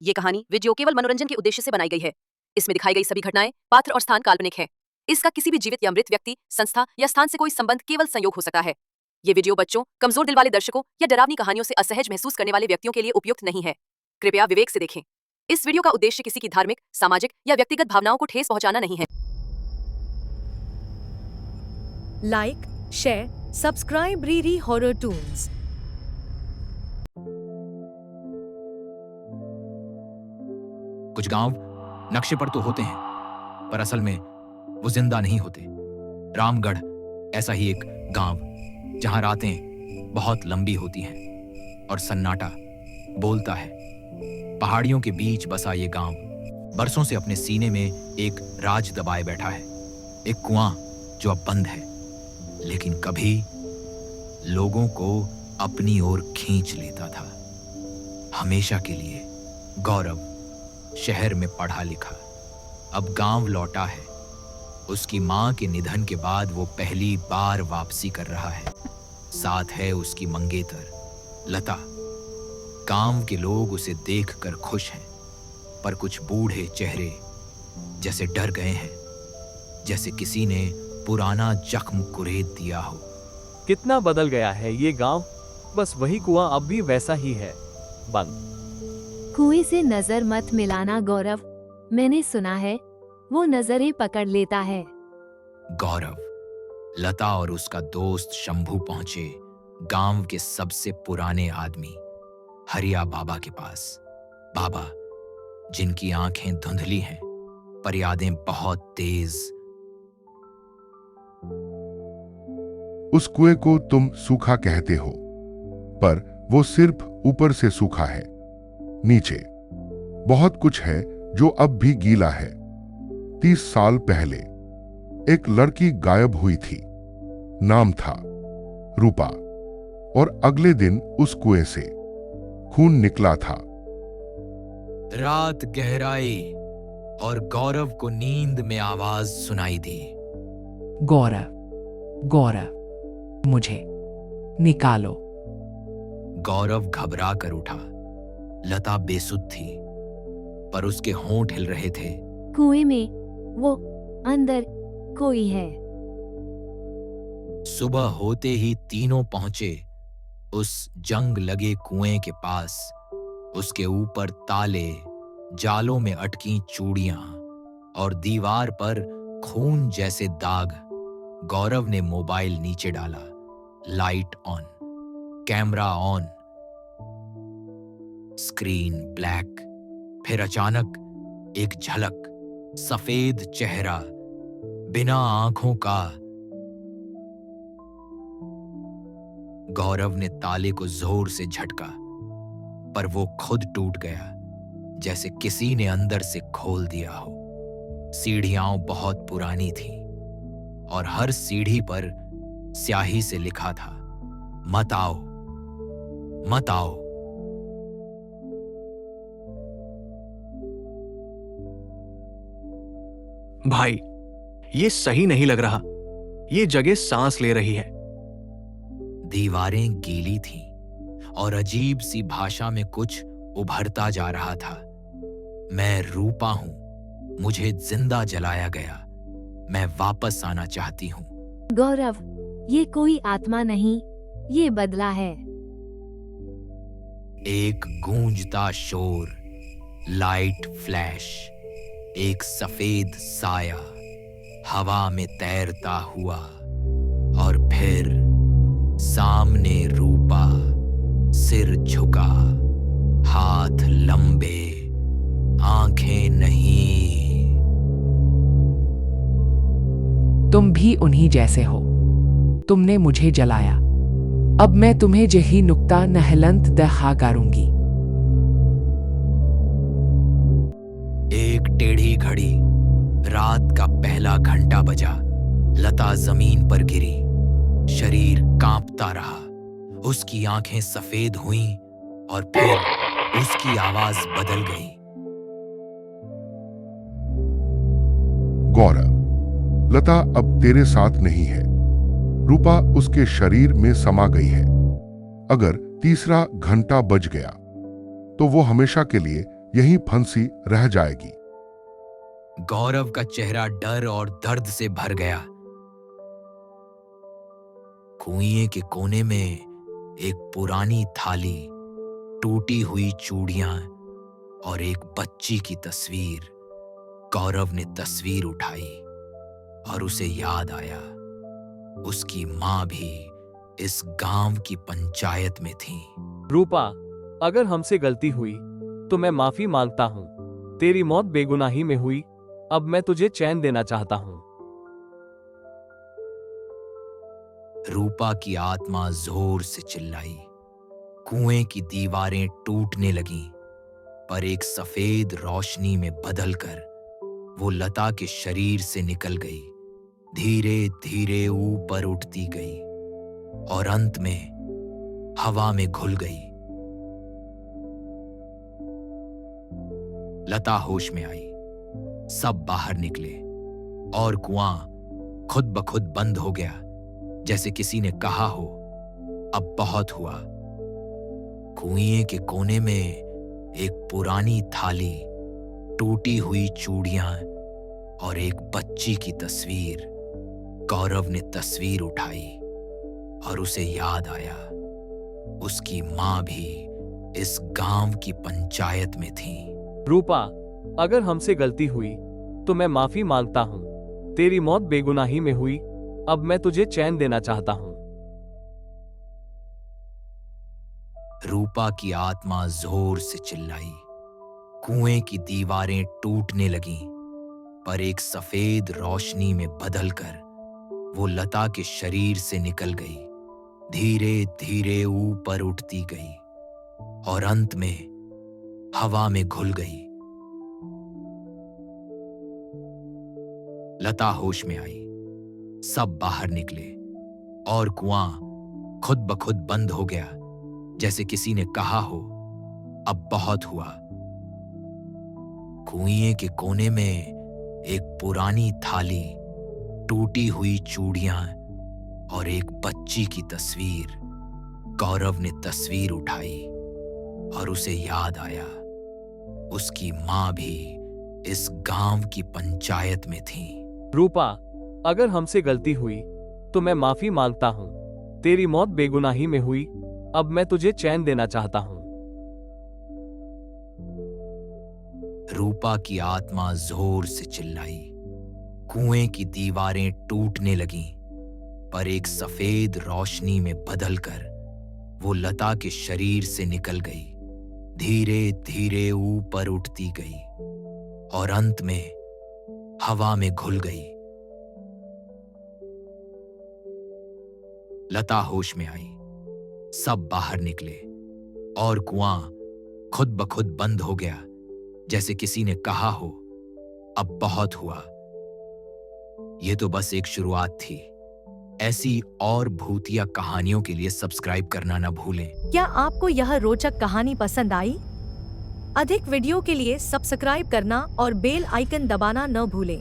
ये कहानी वीडियो केवल मनोरंजन के उद्देश्य से बनाई गई है। इसमें दिखाई गई सभी घटनाएं, पात्र और स्थान काल्पनिक है। इसका किसी भी जीवित या मृत व्यक्ति, संस्था या स्थान से कोई संबंध केवल संयोग हो सकता है। ये वीडियो बच्चों, कमजोर दिल वाले दर्शकों या डरावनी कहानियों से असहज महसूस करने वाले व्यक्तियों के लिए उपयुक्त नहीं है। कृपया विवेक से देखें। इस वीडियो का उद्देश्य किसी की धार्मिक, सामाजिक या व्यक्तिगत भावनाओं को ठेस पहुंचाना नहीं है। Like, share, subscribe Riri horror Toons. कुछ गांव नक्शे पर तो होते हैं, पर असल में वो जिंदा नहीं होते। रामगढ़ ऐसा ही एक गांव, जहां रातें बहुत लंबी होती हैं और सन्नाटा बोलता है। पहाड़ियों के बीच बसा ये गांव बरसों से अपने सीने में एक राज दबाए बैठा है। एक कुआं जो अब बंद है, लेकिन कभी लोगों को अपनी ओर खींच लेता था। हमेशा के लिए गौरव शहर में पढ़ा लिखा अब गांव लौटा है। उसकी मां के निधन के बाद वो पहली बार वापसी कर रहा है। साथ है उसकी मंगेतर लता। गांव के लोग उसे देखकर खुश हैं, पर कुछ बूढ़े चेहरे जैसे डर गए हैं, जैसे किसी ने पुराना जख्म कुरेद दिया हो। कितना बदल गया है ये गांव। बस वही कुआं अब भी वैसा ही है, बंद। कुएं से नजर मत मिलाना गौरव, मैंने सुना है वो नजरें पकड़ लेता है। गौरव, लता और उसका दोस्त शंभू पहुंचे गांव के सबसे पुराने आदमी हरिया बाबा के पास। बाबा जिनकी आंखें धुंधली हैं, पर यादें बहुत तेज। उस कुएं को तुम सूखा कहते हो, पर वो सिर्फ ऊपर से सूखा है। नीचे बहुत कुछ है जो अब भी गीला है। 30 साल पहले एक लड़की गायब हुई थी। नाम था रूपा, और अगले दिन उस कुएं से खून निकला था। रात गहराई और गौरव को नींद में आवाज सुनाई दी। गौरव, गौरव, मुझे निकालो। गौरव घबरा कर उठा। लता बेसुध थी, पर उसके होंठ हिल रहे थे। कुएं में वो अंदर कोई है। सुबह होते ही तीनों पहुंचे उस जंग लगे कुएं के पास। उसके ऊपर ताले, जालों में अटकी चूड़ियां और दीवार पर खून जैसे दाग। गौरव ने मोबाइल नीचे डाला। Light on, camera on, screen black. फिर अचानक एक झलक, सफेद चेहरा, बिना आंखों का। गौरव ने ताले को जोर से झटका, पर वो खुद टूट गया, जैसे किसी ने अंदर से खोल दिया हो। सीढ़ियां बहुत पुरानी थीं, और हर सीढ़ी पर स्याही से लिखा था, मत आओ, मत आओ। भाई, ये सही नहीं लग रहा। ये जगह सांस ले रही है। दीवारें गीली थीं और अजीब सी भाषा में कुछ उभरता जा रहा था। मैं रूपा हूं, मुझे जिंदा जलाया गया, मैं वापस आना चाहती हूं। गौरव, ये कोई आत्मा नहीं, ये बदला है। एक गूंजता शोर, लाइट फ्लैश, एक सफेद साया हवा में तैरता हुआ, और फिर सामने रूपा, सिर झुका, हाथ लंबे, आंखें नहीं। तुम भी उन्हीं जैसे हो। तुमने मुझे जलाया, अब मैं तुम्हें जही नुक्ता नहलंत दहा करूंगी। एक टेढ़ी घड़ी, रात का पहला घंटा बजा। लता जमीन पर गिरी, शरीर कांपता रहा। उसकी आंखें सफेद हुईं, और फिर उसकी आवाज बदल गई। गौरव, लता अब तेरे साथ नहीं है। रूपा उसके शरीर में समा गई है। अगर तीसरा घंटा बज गया, तो वो हमेशा के लिए यहीं फंसी रह जाएगी। गौरव का चेहरा डर और दर्द से भर गया। कुएं के कोने में एक पुरानी थाली, टूटी हुई चूड़ियां और एक बच्ची की तस्वीर। गौरव ने तस्वीर उठाई और उसे याद आया, उसकी मां भी इस गांव की पंचायत में थी। रूपा, अगर हमसे गलती हुई तो मैं माफी मांगता हूँ। तेरी मौत बेगुनाही में हुई, अब मैं तुझे चैन देना चाहता हूँ। रूपा की आत्मा जोर से चिल्लाई। कुएं की दीवारें टूटने लगीं, पर एक सफेद रोशनी में बदलकर वो लता के शरीर से निकल गई, धीरे धीरे ऊपर उठती गई और अंत में हवा में घुल गई। लता होश में आई, सब बाहर निकले और कुआं खुद ब खुद बंद हो गया, जैसे किसी ने कहा हो, अब बहुत हुआ। कुएं के कोने में एक पुरानी थाली, टूटी हुई चूड़ियां और एक बच्ची की तस्वीर। गौरव ने तस्वीर उठाई और उसे याद आया, उसकी मां भी इस गांव की पंचायत में थी। रूपा, अगर हमसे गलती हुई तो मैं माफी मांगता हूँ। तेरी मौत बेगुनाही में हुई, अब मैं तुझे चैन देना चाहता हूँ। रूपा की आत्मा जोर से चिल्लाई। कुएं की दीवारें टूटने लगीं, पर एक सफेद रोशनी में बदलकर वो लता के शरीर से निकल गई, धीरे धीरे ऊपर उठती गई और अंत में हवा में घुल गई। लता होश में आई, सब बाहर निकले और कुआं खुद ब खुद बंद हो गया, जैसे किसी ने कहा हो, अब बहुत हुआ। कुएं के कोने में एक पुरानी थाली, टूटी हुई चूड़ियां और एक बच्ची की तस्वीर। गौरव ने तस्वीर उठाई और उसे याद आया, उसकी मां भी इस गांव की पंचायत में थी। रूपा, अगर हमसे गलती हुई तो मैं माफी मांगता हूँ। तेरी मौत बेगुनाही में हुई, अब मैं तुझे चैन देना चाहता हूँ। रूपा की आत्मा जोर से चिल्लाई। कुएं की दीवारें टूटने लगीं, पर एक सफेद रोशनी में बदलकर वो लता के शरीर से निकल गई, धीरे धीरे ऊपर उठती गई और अंत में हवा में घुल गई। लता होश में आई, सब बाहर निकले और कुआं खुद ब खुद बंद हो गया, जैसे किसी ने कहा हो, अब बहुत हुआ। ये तो बस एक शुरुआत थी। ऐसी और भूतिया कहानियों के लिए सब्सक्राइब करना न भूलें। क्या आपको यह रोचक कहानी पसंद आई? अधिक वीडियो के लिए सब्सक्राइब करना और बेल आइकन दबाना न भूलें।